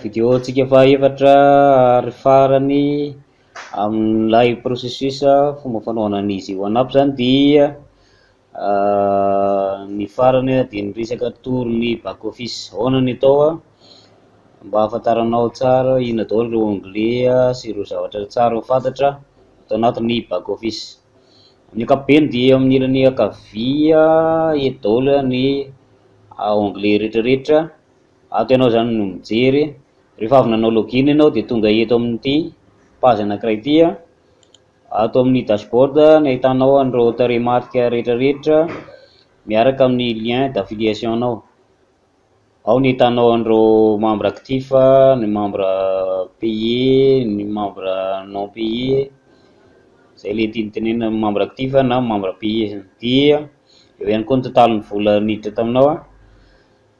video tsika fa efatra ary farany amin'ilay processus fomba fanaovana an'izy io anapo zany dia ny farany dia ny resaka torony back office ahoana ny atao mba ahafantaranao tsara ino daholo ireo onglet sy ireo zavatra tsara ho fantatra atao anatin'ny back office. Amin'ny ankapobeny dia amin'ny ilany ankavia eto daholo ny onglet rehetrarehetra ato ianao zany no mijery rehefa avy nanao login ianao dia tonga eto amin'ity page anankiray ity ato amin'ny dashboard ny ahitanao an'ireo tarehimarika rehetrarehetra miaraka amin'ny lien d'affiliation anao. Ao ny ahitanao an'ireo membre actif, ny membre payé, ny membre non payé, zay le tinitenena membre actif na membre payé dia eo ihany koa ny totalin'ny vola niditra taminao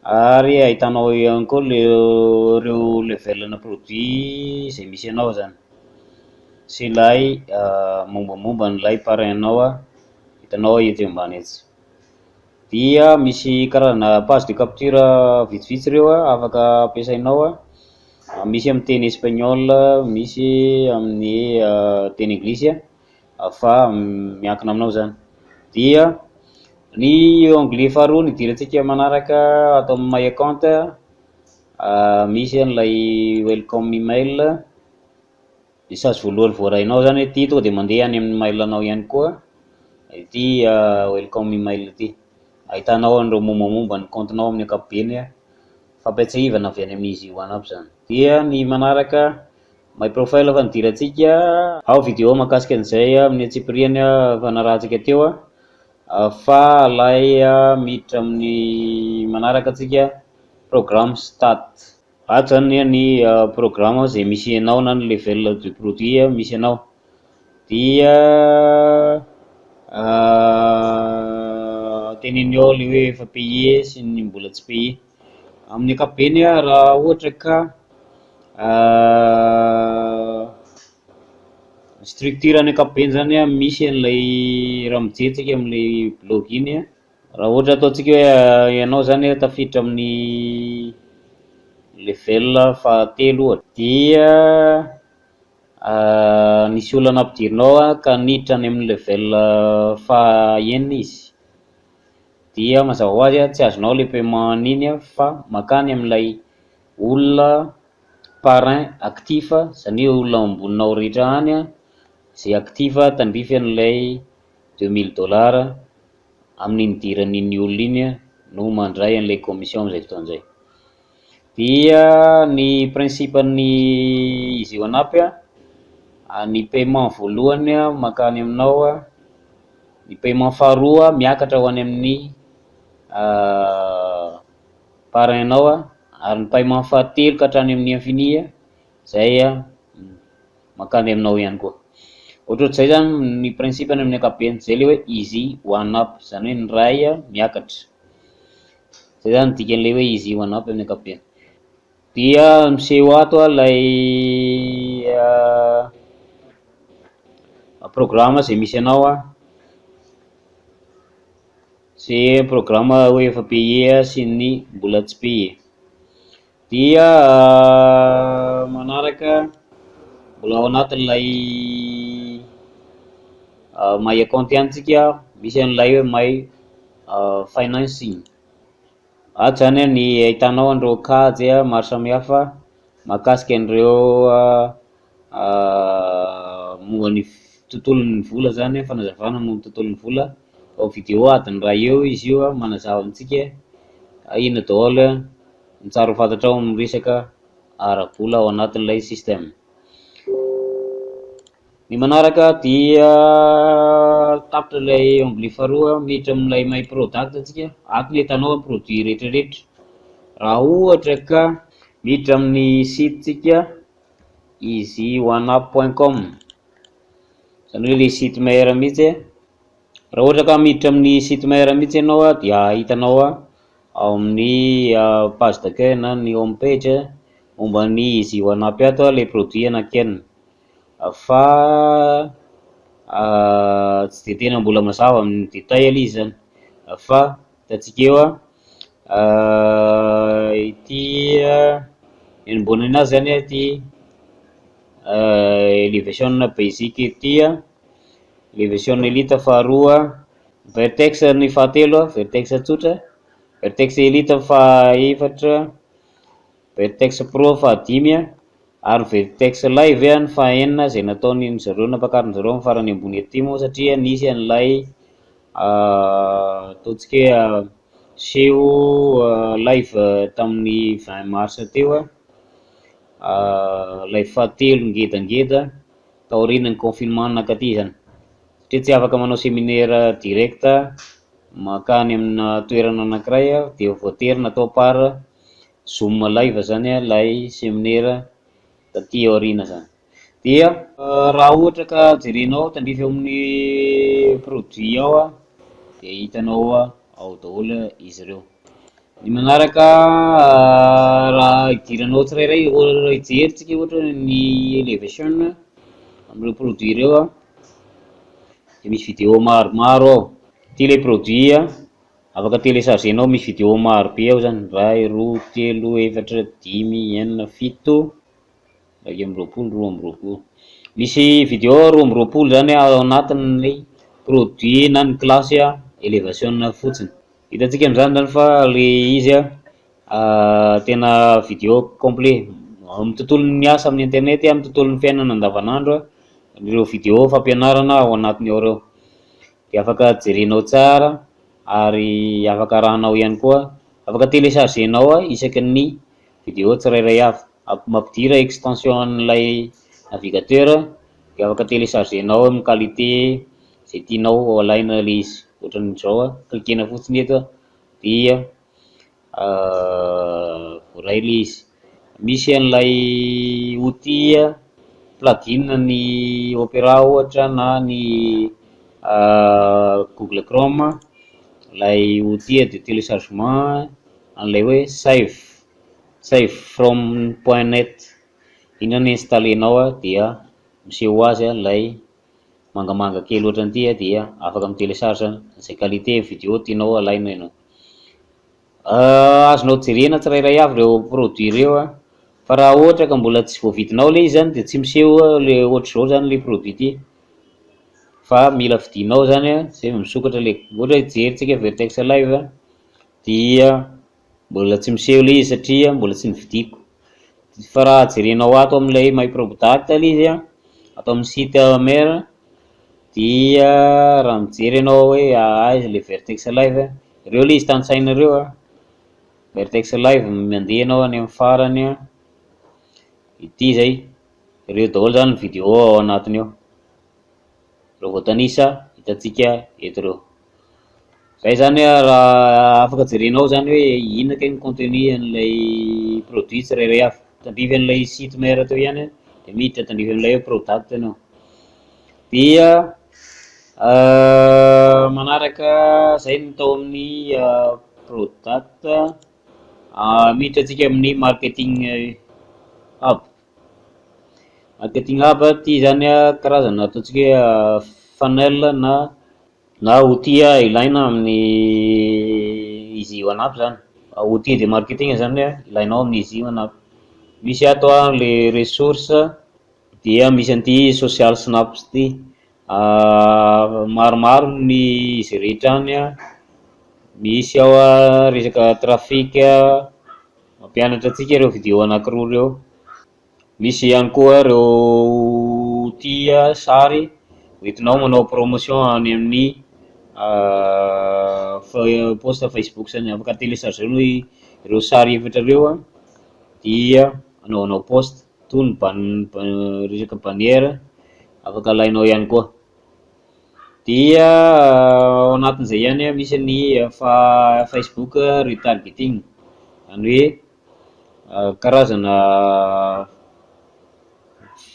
ary ahitanao ihany koa ireo level na produit izay misy anao zany sy ilay mombamomba n'ilay parrainao hitanao eto ambany etsy. Dia misy karazana page de capture vitsivitsy ireo afaka ampiasainao misy amin'ny teny espagnol, misy amin'ny teny anglisy fa miankina aminao zany. Dia ny onglet faharoa ny idirantsika manaraka atao amin'ny my account misy an'ilay welcome email message voalohany voarahinao zany ity tonga dia mandeha any amin'ny mail anao ihany koa ity welcome email ity ahitanao an'ireo mombamomba ny compte-nao amin'ny ankapobeny fampiatsahivana avy any amin'izy io anapo zany. Dia ny manaraka my profile fa nidirantsika ao video mahakasika an'izay amin'ny atsipiriany fa narahantsika teo fa lay miditra amin'ny manaraka antsika programme start. Ato zany ny programme izay misy anao na ny level du produit misy anao dia teneneo le hoe efa payé sy ny mbola tsy payé. Amin'ny ankapobeny raha ohatra ka structure ny ankapobeny zany misy an'ilay raha mijery amin'ilay login raha ohatra ataontsika hoe ianao zany tafiditra amin'ny level fahatelo ohatra dia nisy olana ampidirinao ka niditra any amin'ny level fahaenina izy dia mazava ho azy tsy azonao le paiement an'iny fa makany amin'ilay olona parrain actif zany hoe olona amboninao rehetra any izay actif tandrify an'ilay $2000 amin'ny nidiran'iny olona iny no mandray an'ilay commission amin'izay fotoan'izay. Dia ny principe-ny izy io anapo ny paiement voalohany makany aminao, ny paiement faharoa miakatra ho any amin'ny parrainao ary ny paiement fahatelo ka hatrany amin'ny infini zay makany aminao ihany koa. Ohatrohatr'izay zany ny principe any amin'ny ankapobeny zay le hoe easy one up zany hoe ny ray miakatra. Zay zany dikan'ilay hoe easy one up amin'ny ankapobeny. Dia miseho ato ilay programme izay misy anao sy programme hoe efa payé sy ny mbola tsy payé. Dia manaraka mbola ao anatin'ilay my account ihany tsika misy an'ilay hoe my financing. Ato zany ny ahitanao an'ireo kajy maro samihafa mahakasika an'ireo momba ny tontolon'ny vola zany fanazavana momba tontolon'ny vola ao video adiny raha eo izy io manazava amintsika ino daholo ny tsara ho fantatra ao amin'ny resaka ara-bola ao anatin'ilay système. Ny manaraka dia tapitra ilay onglet faharoa miditra amin'ilay my product antsika ato ny ahitanao produit rehetrarehetra. Raha ohatra ka miditra amin'ny site tsika easyoneUp.com zany hoe le site maire mihitsy raha ohatra ka miditra amin'ny site maire mihitsy ianao dia hitanao ao amin'ny page d'accueil na ny home page momba ny easyoneUp ato le produit anankienina fa tsy dia tena mbola mazava amin'ny détail izy zany fa hitantsika eo ity ambony anazy zany ty le version basique ty le version elite faharoa, vertex ny fahatelo, vertex tsotra, vertex elite fahaefatra, vertex pro fahadimy, ary vertex live ny fahaenina zay nataony zareo nampakariny zareo amin'ny farany ambony aty moa satria nisy an'ilay ataontsika hoe seho live tamin'ny 20 mars teo lay fahatelo ngedangeda taorian'ny confinement nakaty zany satria tsy afaka manao séminaire direct makany amina toerana anankiray dia voatery natao par zoom live zany lay séminaire taty aoriana zany. Dia raha ohatra ka jerenao tandrify amin'ny produit ao dia hitanao ao daholo izy ireo. Ny manaraka raha idiranao tsirairay ijerintsika ohatra ny elevation amin'ireo produit ireo dia misy vidéo maromaro ao. Ty le produit afaka téléchargenao, misy vidéo maro be ao zany, ray, roa, telo, efatra, dimy, enina, fito, iraika amby roapolo, roa amby roapolo. Misy vidéo roa amby roapolo zany ao anatin'ny produit na ny classe elevation fotsiny. Hitantsika amin'izany zany fa le izy tena vidéo complet amin'ny tontolon'ny asa amin'ny internet, amin'ny tontolon'ny fiainana andavanandro ireo vidéo fampianarana ao anatiny ao reo. Dia afaka jerenao tsara ary afaka arahanao ihany koa, afaka téléchargenao isaky ny vidéo tsirairay avy, mampidira extension an'ilay navigateur dia afaka téléchargenao amin'ny qualité zay tianao alaina le izy, ohatran'izao klikena fotsiny eto dia voaray le izy. Misy an'ilay outil plugin ny Opera ohatra na ny Google Chrome, lay outil de téléchargement an'ilay hoe save from.net, iny zany installenao dia miseho azy lay mangamanga kely ohatran'ity dia afaka mi-télécharge zay qualité vidéo tianao alaina ianao. Azonao jerena tsirairay avy ireo produit ireo fa raha ohatra ka mbola tsy voavidinao le izy zany dia tsy miseho le ohatr'izao zany le produit ty, fa mila vidinao zany zay misokatra le ohatra ijerintsika vertex live dia mbola tsy miseho le izy satria mbola tsy nividiko. Fa raha jerenao ato amin'ilay my product le izy atao amin'ny site mère dia raha mijery ianao hoe aiza le vertex live ireo le izy tanisainareo vertex live mandeha ianao any amin'ny farany ity zay, ireo daholo zany vidéo ao anatiny ao reo voatanisa hitantsika eto reo. Zay zany raha afaka jerenao zany hoe inona kay ny contenu an'ilay produit tsirairay avy, tandrify an'ilay site mère teo ihany dia miditra tandrify an'ilay product ianao. Dia manaraka zay no tao amin'ny product, miditra antsika amin'ny marketing hub. Marketing hub ty zany karazana ataontsika hoe funnel na outil ilaina amin'ny izy io anampy zany, outil de marketing zany ilainao amin'ny izy io anampy. Misy ato le ressource dia misy an'ity social snaps ty, maromaro ny izy rehetra any misy ao resaka trafic mampianatra antsika ireo vidéo anankiroa reo. Misy ihany koa ireo outil sary entinao manao promotion any amin'ny post Facebook zany, afaka téléchargenao ireo sary efatra ireo dia anaonao post toy ny resaka bannière afaka alainao ihany koa. Dia ao anatin'izay ihany misy ny Facebook retargeting, zany hoe karazana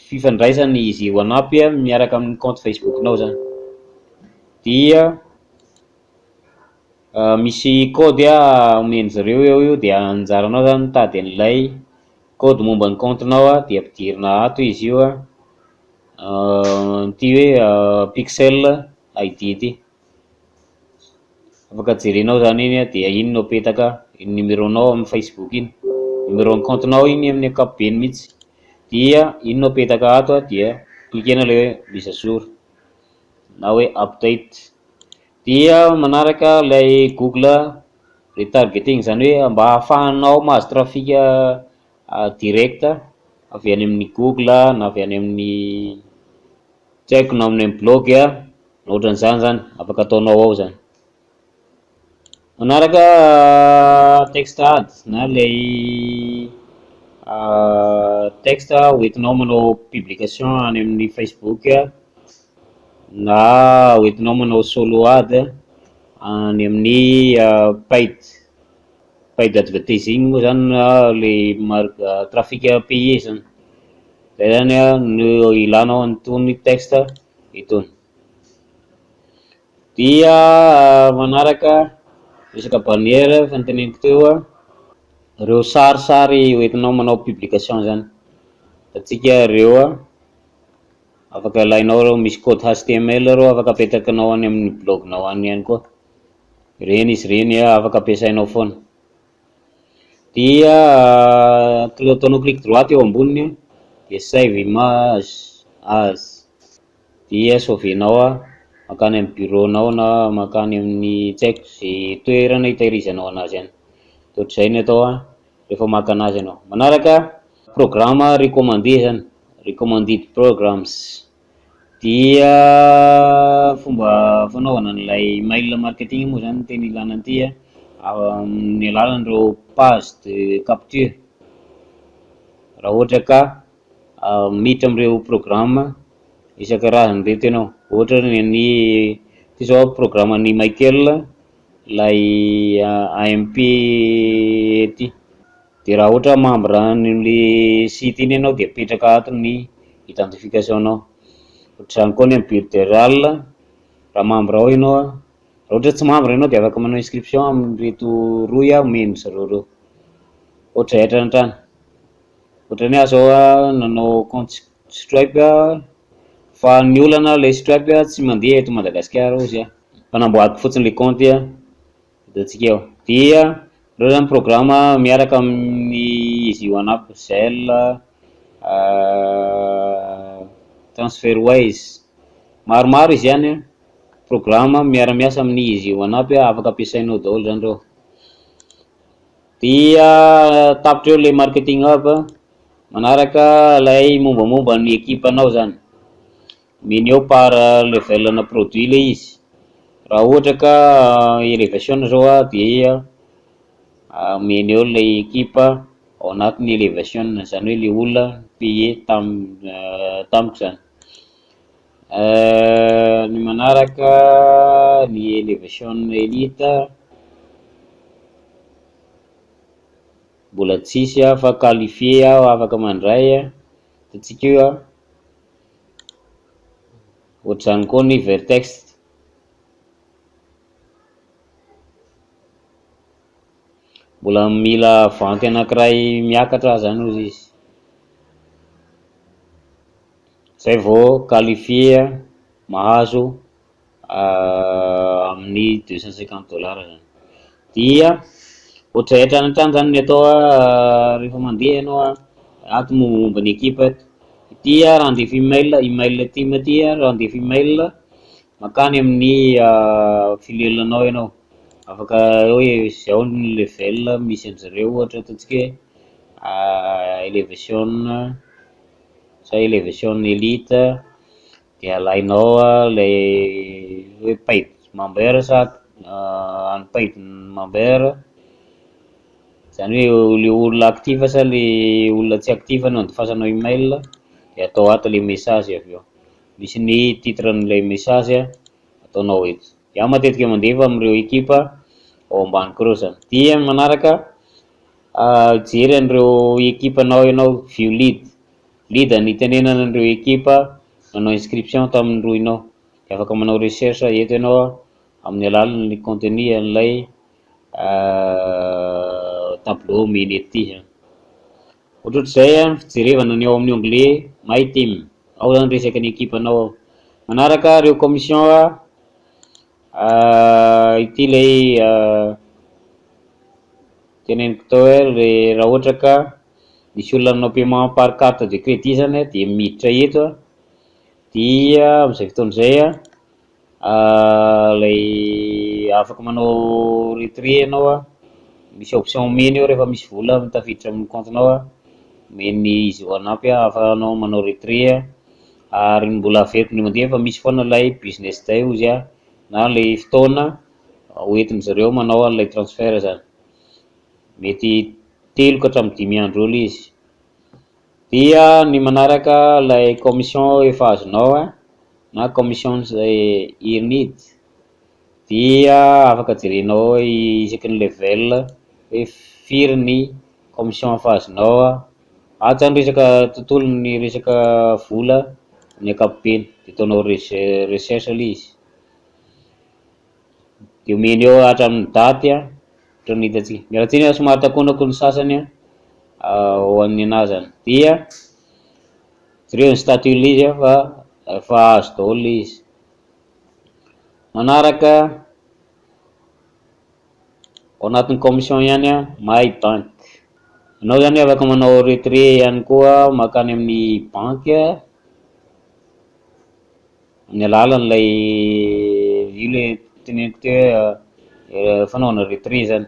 fifandraisany izy io anampy miaraka amin'ny compte Facebook-nao zany. Dia misy code omeny zareo eo io dia anjaranao zany mitady an'ilay code momba ny compte-nao dia ampidirina ato izy io ty hoe pixel ID ty, afaka jerenao zany iny dia iny no apetaka iny numéronao amin'ny Facebook iny numéro ny compte-nao iny amin'ny ankapobeny mihitsy, dia iny no apetaka ato dia klikena le mise à jour na hoe update. Dia manaraka ilay Google retargeting, zany hoe mba ahafahanao mahazo trafika direct avy any amin'ny Google na avy any amin'ny tsy haiko na amin'ny blog na ohatran'izany zany, afaka ataonao ao zany. Manaraka texte ad na lay texte hoentinao manao publication any amin'ny Facebook na hoentinao manao solo ad any amin'ny paid advertising moa zany le trafic payé zany. Zay zany no ilanao an'itony texte itony. Dia manaraka resaka bannière fa noteneniko teo reo sarisary hoentinao manao publication zany, atsika reo afaka alainao reo, misy code HTML reo afaka apetakanao any amin'ny blognao any ihany koa, reny izy reny afaka ampiasainao foana. Dia ataonao clic droite eo amboniny dia save image as, dia sauvenao makany amin'ny bureau-nao na makany amin'ny tsy haiko zay toerana hitahirizanao anazy any. Ohatr'izay ny atao rehefa maka anazy ianao. Manaraka programme recommandé zany, recommended programs, dia fomba fanaovana an'ilay email marketing moa zany tena ilana an'ity amin'ny alalan'ireo page de capture. Raha ohatra ka miditra amin'ireo programme isan-karazany reto ianao, ohatra ny ty zao programme ny Michael lay AMP ty, de raha ohatra membre an'le site iny ianao dia apetraka ato ny identification-nao. Ohatr'izany koa ny amin'ny Builderal, raha membre ao ianao raha ohatra tsy membre ianao dia afaka manao inscription amin'ireto roy omeny zareo reo. Ohatr'izay hatranitrany, ohatra ny zao nanao compte Stripe fa ny olana le Stripe tsy mandeha eto Madagasikara ozy fanamboariko fotsiny le compte hitantsika eo. Dia reo zany programme miaraka amin'ny izy io anapp, Zelle, Transferwise, maromaro izy ihany programme miara-miasa amin'ny izy io anapp afaka ampiasainao daholo zany reo. Dia tapitreo le marketing hub, manaraka lay mombamomba ny ekipanao zany, meny eo par level na produit le izy. Raha ohatra ka elevation zao dia meny eo le ekipa ao anatin'ny elevation, zany hoe le olona payé tamiko zany. Ny manaraka ny elevation elite mbola tsisy fa qualifié aho afaka mandray atsika io ohatr'izany koa ny Vertex, mbola mila vanty anankiray miakatra zany ozy izy, zay vao qualifié mahazo amin'ny $250 zany. Dia ohatr'izay hatranitrany zany ny atao rehefa mandeha ianao ato momba ny ekipa ty randefa email team ty randefa email makany amin'ny filelanao ianao, afaka hoe zao ny level misy an'zareo, ohatra ataontsika hoe elevation sa elevation elite, dia alainao lay hoe paid member sa unpaid member, zany hoe le olona active sa le olona tsy active no andifasanao email, dia atao ato le message avy eo, misy ny titre n'ilay message ataonao eto. Iaho matetika mandefa amin'ireo ekipa ao ambany koa zany. Dia manaraka jery an'ireo ekipanao ianao, view lead ny tenenana an'ireo ekipa nanao inscription tamin'ny roinao, dia afaka manao recherche eto ianao amin'ny alalan'ny contenu an'ilay tableau meny ety zany. Ohatrohatr'izay fijerevana ny ao amin'ny onglet my team, ao zany resaka ny ekipanao ao. Manaraka reo commission ity lay teneniko tao hoe raha ohatra ka nisy olona nanao paiement par carte de crédit zany a de miditra eto a dia amin'izay fotoana izay a lay afaka manao retrait ianao a, misy option meny eo rehefa misy vola tafiditra amin'ny compte-nao a, meny izy ho anampy a afahanao manao retrait a, ary mbola averiko ny mandeha fa misy foana lay business day ozy a na lay fotoana hoentin' zareo manao an'ilay transfert zany, mety 3 ka hatramin'ny 5 andro eo ilay izy. Dia ny manaraka lay commission efa azonao a na commission izay IRNID dia afaka jerenao isaky ny level hoe firy ny commission efa azonao a, atsany resaka tontolo ny resaka vola ny ankapobeny de ataonao recherche ilay izy de omeny eo hatramin'ny daty a ohatran'ny hitantsika. Miala tsiny a somary takonako ny sasany a ho an'ny an'azany dia jereo ny statut ilay izy a fa efa azo daholo ilay izy. Manaraka ao anatin'ny commission ihany a My Bank, anao zany afaka manao retrait ihany koa makany amin'ny banky amin'ny alalan'ilay io le teneniko teo hoe fanaovana retrait zany,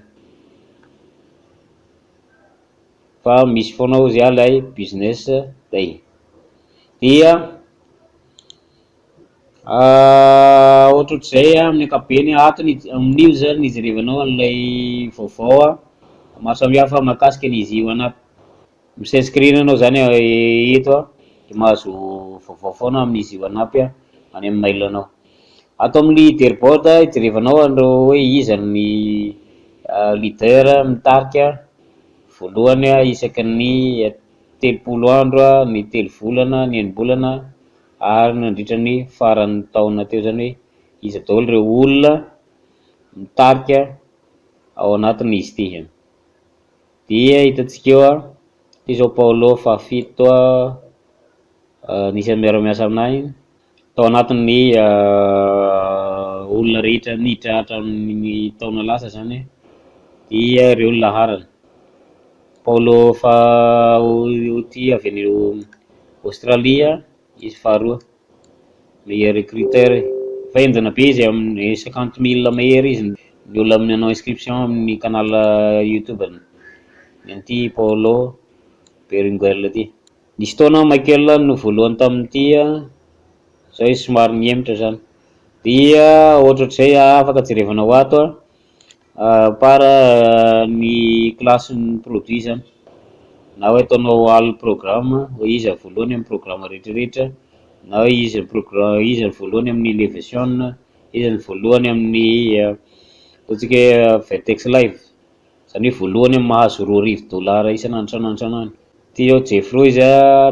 fa misy foana ozy a lay business day. Dia ohatrohatr'izay amin'ny ankapobeny atony amin'io zany ijerevanao an'ilay vaovao a maro samihafa mahakasika an'izy io anaty, misinscrire anao zany eto a de mahazo vaovao foana amin'izy io anampy a any amin'ny mail anao. Ato amin'ny leaderboard ijerevanao andreo hoe iza ny leader mitarika voalohany a isaky ny 30 andro a, ny 3 volana, ny enim-bolana ary nandritra ny faran'ny taona teo zany hoe iza daholo ireo olona mitarika ao anatin'izy ity. Dia hitantsika eo a ty zao Paolo Fafito nisy miara-miasa aminahy tao anatin'ny olona rehetra niditra hatramin'ny taona lasa zany dia ireo ny laharana. Paolo ty avy any Australia izy faharoa meilleur recruteur, fa enjana be izy amin'ny 50 000 mahery izy ny olona manao inscription amin'ny canal YouTube an'ity Paolo Berenguel ty. Nisy taona Michael no voalohany tamin'ity zao izy somary niemitra zany. Dia ohatrohatr'izay afaka jerevanao ato para ny classe-ny produit zany na hoe ataonao al programme hoe iza voalohany amin'ny programme rehetrarehetra na hoe iza ny voalohany amin'ny Levision, iza ny voalohany amin'ny ataontsika hoe Vertex Live zany hoe voalohany amin'ny mahazo $2,000 isan'andro. Ty ao Jeffro izy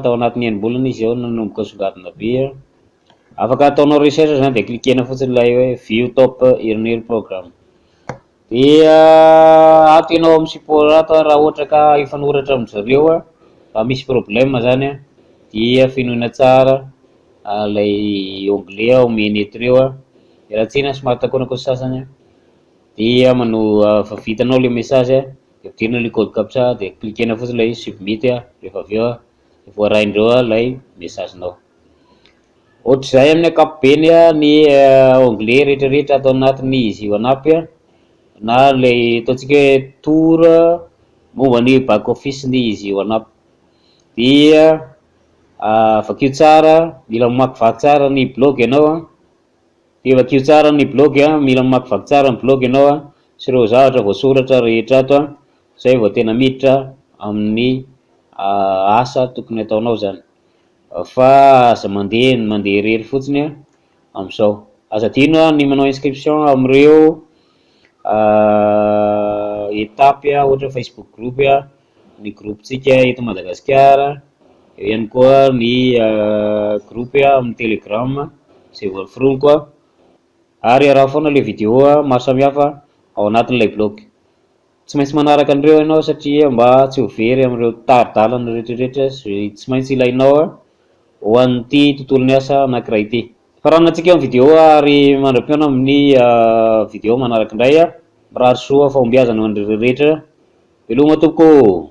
tao anatin'ny enim-bolana izy ao nanomboka songadina be afaka ataonao recherche zany de cliquena fotsiny lay hoe view top earner programme. Dia ato ianao amin'ny support ato raha ohatra ka hifanoratra amin'zareo raha misy problème zany dia finoana tsara lay onglet omeny eto reo iarahantsina somary takonako ny sasany dia mano fa vitanao le message de ampidirina le code captcha de cliquena fotsiny lay submit rehefa avy eo voaraindreo lay messagenao. Ohatr'izay amin'ny ankapobeny ny onglet rehetrarehetra atao anatin'ny izy io anampy na lay ataontsika hoe tour momba ny back office ny izy io anampy. Dia vakio tsara mila mamakivaky tsara ny blog ianao dia vakio tsara ny blog mila mamakivaky tsara ny blog ianao sy ireo zavatra voasoratra rehetra ato zay vao tena miditra amin'ny asa tokony ataonao zany, fa aza mandeha rery fotsiny amin'izao. Aza adino ny manao inscription amin'ireo étape ohatra Facebook group ny groupe-tsika eto Madagasikara, eo ihany koa ny groupe amin'ny Telegram izay voaforolo koa ary araha foana le vidéo maro samihafa ao anatin'ilay blog. Tsy maintsy manaraka an'ireo ianao satria mba tsy ho very amin'ireo taridalana rehetrarehetra tsy maintsy ilainao ho an'ity tontolon'ny asa anankiray ity. Faranana antsika amin'ny vidéo ary mandram-piona amin'ny vidéo manaraka indray. Mirary soa fahombiazana ho an'ireo rehetra Veloma tompoko.